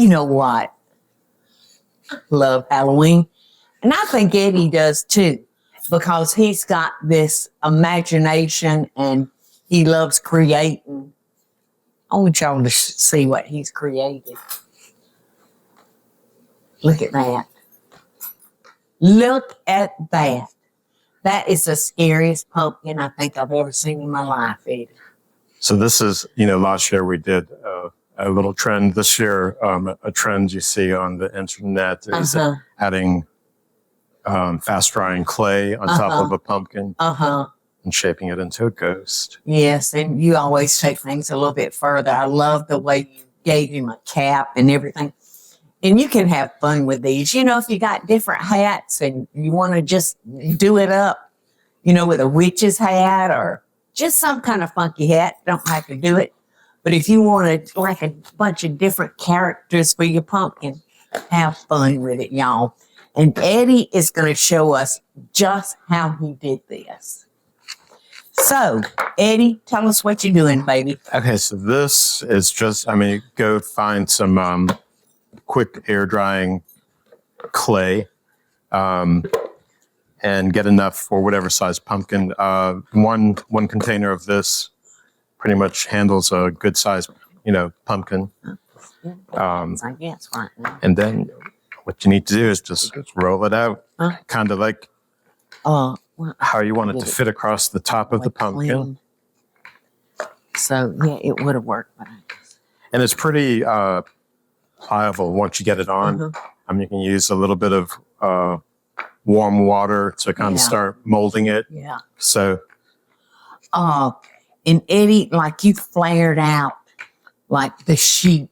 You know what? I love Halloween. And I think Eddie does too, because he's got this imagination and he loves creating. I want y'all to see what he's created. Look at that. Look at that. That is the scariest pumpkin I think I've ever seen in my life, Eddie. So this is, last year we did a little trend. This year, a trend you see on the internet is adding fast drying clay on top of a pumpkin and shaping it into a ghost. Yes, and you always take things a little bit further. I love the way you gave him a cap and everything. And you can have fun with these. If you got different hats and you want to just do it up, with a witch's hat or just some kind of funky hat, don't have to do it. But if you wanted like a bunch of different characters for your pumpkin, have fun with it, y'all. And Eddie is going to show us just how he did this. So, Eddie, tell us what you're doing, baby. Okay, so this is just, go find some quick air drying clay and get enough for whatever size pumpkin. One container of this pretty much handles a good size, pumpkin. I guess right now. And then what you need to do is just roll it out, kind of like how you want it to fit across the top of the pumpkin. So, yeah, it would have worked. And it's pretty pliable once you get it on. You can use a little bit of warm water to kind of start molding it. Yeah. So. And Eddie, like you flared out like the sheep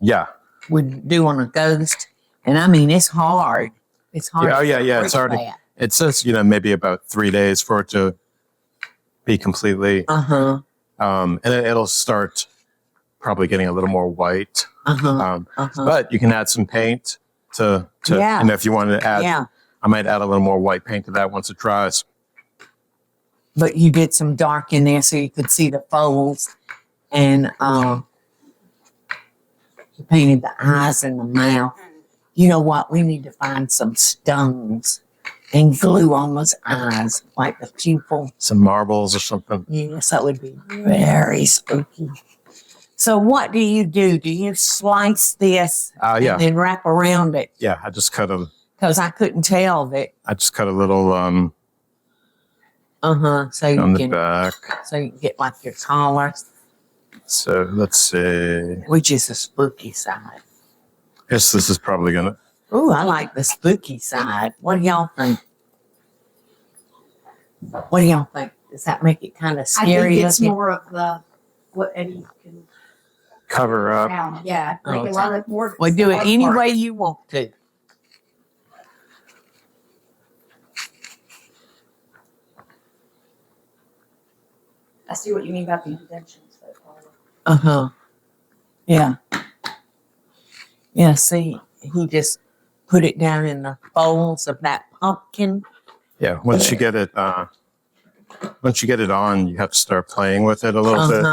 would do on a ghost. And it's hard. It's hard. Yeah. It's already. That. It says maybe about 3 days for it to be completely. And it'll start probably getting a little more white. But you can add some paint to if you want to add. Yeah. I might add a little more white paint to that once it dries. But you did some dark in there so you could see the folds, and you painted the eyes and the mouth. You know what? We need to find some stones and glue on those eyes, like the pupil. Some marbles or something. Yes, that would be very spooky. So what do you do? Do you slice this and then wrap around it? Yeah, I just cut a... Because I couldn't tell that. I just cut a little... So you on can, the back. So you can get like your collar. So let's see. Which is the spooky side. Yes, this is probably gonna. Ooh, I like the spooky side. What do y'all think? What do y'all think? Does that make it kind of scary? I think it's more of what Eddie can cover up. Down. Yeah, like a lot of more. Well, do it any way you want to. I see what you mean about the indentions, though. Yeah. Yeah, see, he just put it down in the folds of that pumpkin. Yeah, once you get it on, you have to start playing with it a little bit.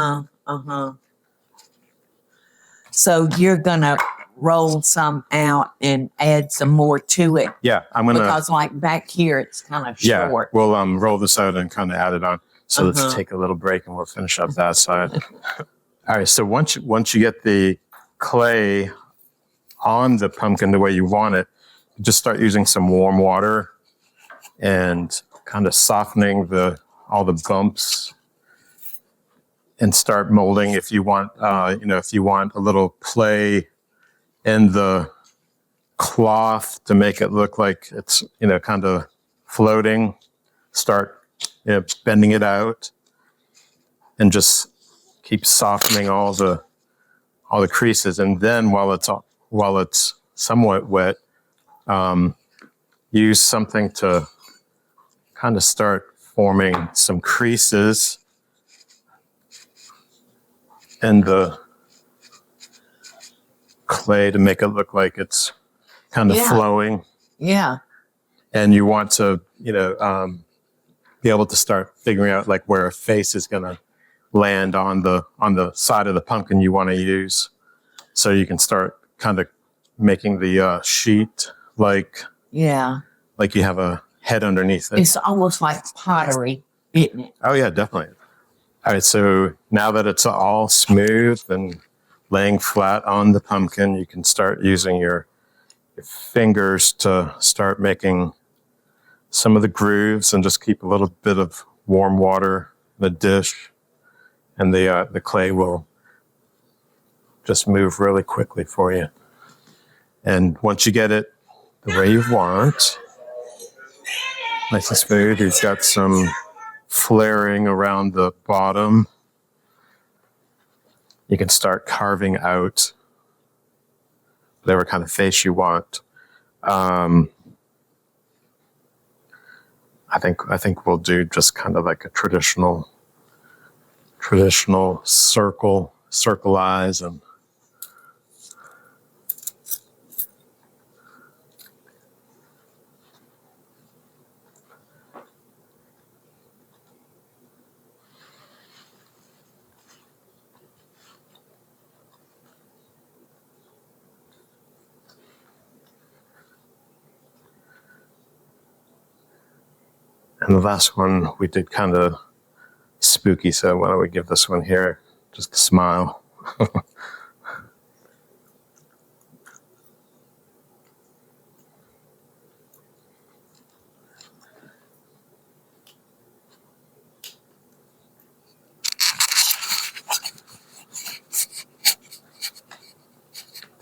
So you're gonna roll some out and add some more to it. Yeah, I'm gonna, because like back here it's kind of short. Yeah, we'll roll this out and kind of add it on. So let's take a little break and we'll finish up that side. All right, so once you get the clay on the pumpkin the way you want it, just start using some warm water and kind of softening all the bumps and start molding. If you want, if you want a little play in the cloth to make it look like it's, kind of floating, start bending it out and just keep softening all the creases. And then while it's somewhat wet, use something to kind of start forming some creases in the clay to make it look like it's kind of flowing. Yeah. And you want to, be able to start figuring out like where a face is going to land on the side of the pumpkin you want to use. So you can start kind of making the sheet like Yeah. you have a head underneath it. It's almost like pottery, isn't it? Oh yeah, definitely. All right, so now that it's all smooth and laying flat on the pumpkin, you can start using your fingers to start making some of the grooves, and just keep a little bit of warm water in the dish, and the clay will just move really quickly for you. And once you get it the way you want, nice and smooth, you've got some flaring around the bottom. You can start carving out whatever kind of face you want. I think we'll do just kind of like a traditional circle eyes, and the last one we did kind of spooky, so why don't we give this one here just a smile.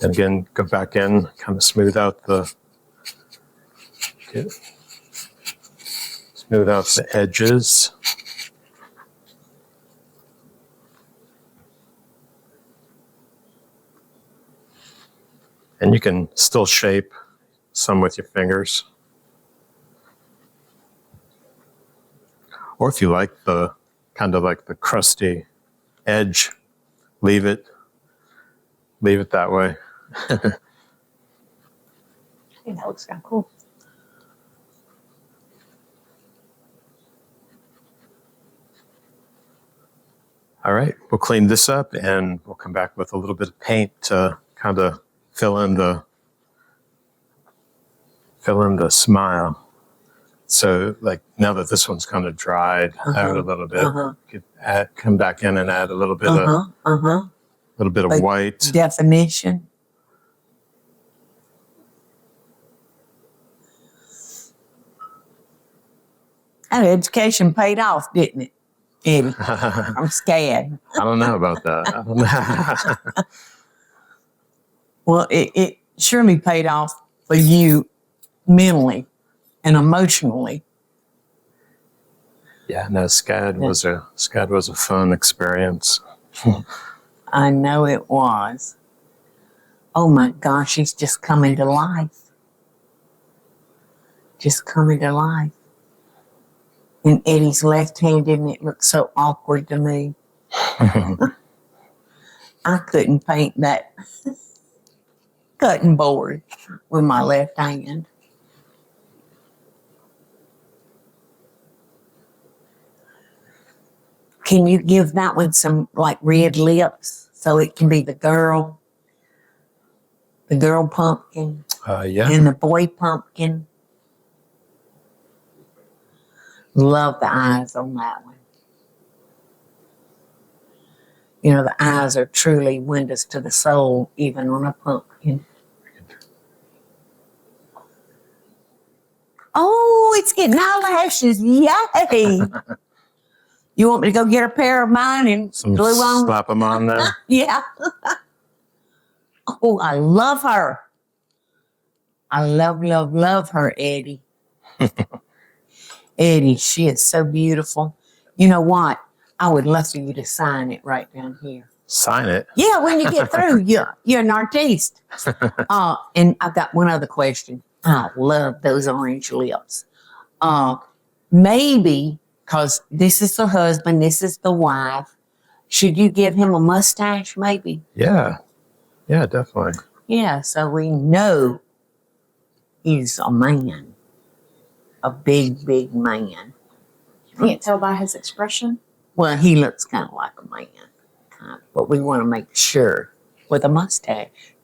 And again, go back in, kind of smooth out the edges. And you can still shape some with your fingers. Or if you like the kind of like the crusty edge, leave it that way. I think that looks kind of cool. All right, we'll clean this up and we'll come back with a little bit of paint to kind of fill in the smile. So like now that this one's kind of dried out a little bit, you could come back in and add a little bit of Like white. definition. That education paid off, didn't it, Eddie? I'm scared. I don't know about that. I don't know. Well, it surely paid off for you mentally and emotionally. Yeah, no, SCAD was a fun experience. I know it was. Oh my gosh, he's just coming to life. Just coming to life. And Eddie's left-handed, and it looks so awkward to me. I couldn't paint that cutting board with my left hand. Can you give that one some like red lips so it can be the girl pumpkin Yeah. and the boy pumpkin? Love the eyes on that one. You know, the eyes are truly windows to the soul, even on a pumpkin. Oh, it's getting eyelashes. Yay. You want me to go get a pair of mine and Some glue on? slap them on there. Yeah. Oh, I love her. I love her, Eddie. Eddie, she is so beautiful. You know what? I would love for you to sign it right down here. Sign it. Yeah, when you get through, you're an artiste. And I've got one other question. I love those orange lips. Maybe, because this is the husband, this is the wife, should you give him a mustache, maybe? Yeah. Yeah, definitely. Yeah, so we know he's a man. A big, big man. You can't tell by his expression. Well, he looks kind of like a man, but we want to make sure with a mustache.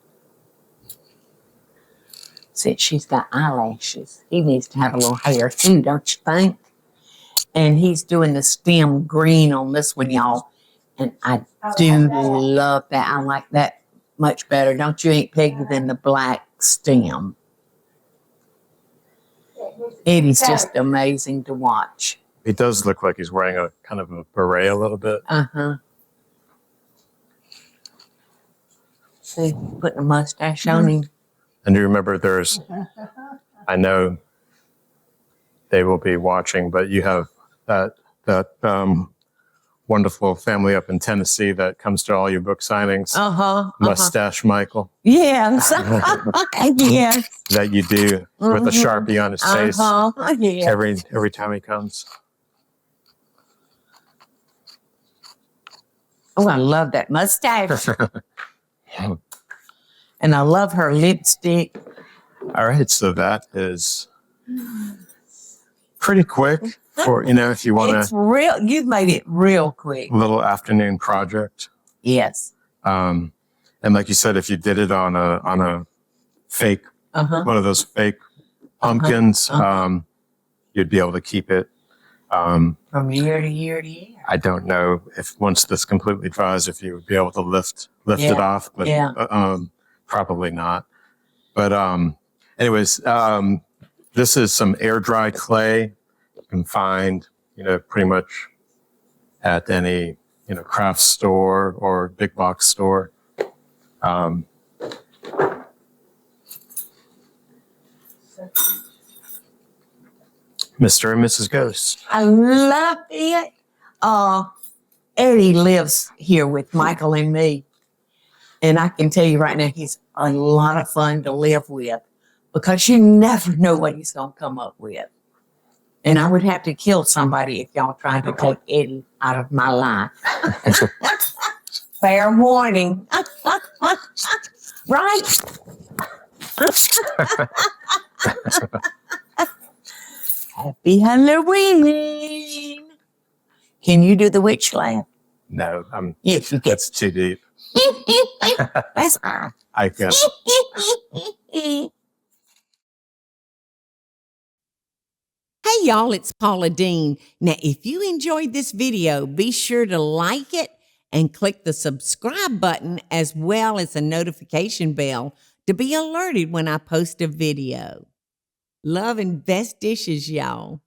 since she's got eyelashes. He needs to have a little hair too, don't you think? And he's doing the stem green on this one, y'all. And I do love that. I like that much better, don't you, Aunt Peggy, than the black stem. Eddie's just amazing to watch. He does look like he's wearing a kind of a beret a little bit. Uh-huh. See, putting a mustache on him. And you remember I know they will be watching, but you have that wonderful family up in Tennessee that comes to all your book signings. Mustache Michael. Yes. Yes. That you do with a Sharpie on his face Yeah. every time he comes. Oh, I love that mustache. And I love her lipstick. All right, so that is pretty quick for, if you want It's real. You've made it real quick. a little afternoon project. Yes. And like you said, if you did it on a fake, one of those fake pumpkins, you'd be able to keep it. From year to year to year. I don't know if once this completely dries, if you would be able to lift it off, but probably not. But anyways, this is some air dry clay you can find, pretty much at any, craft store or big box store. Mr. and Mrs. Ghost. I love it. Eddie lives here with Michael and me. And I can tell you right now, he's a lot of fun to live with because you never know what he's going to come up with. And I would have to kill somebody if y'all tried to take Eddie out of my life. Fair warning. Right? Happy Halloween. Can you do the witch laugh? No, Yes, you can. that's too deep. That's all. I can. Hey y'all, it's Paula Deen. Now, if you enjoyed this video, be sure to like it and click the subscribe button as well as the notification bell to be alerted when I post a video. Love and best dishes, y'all.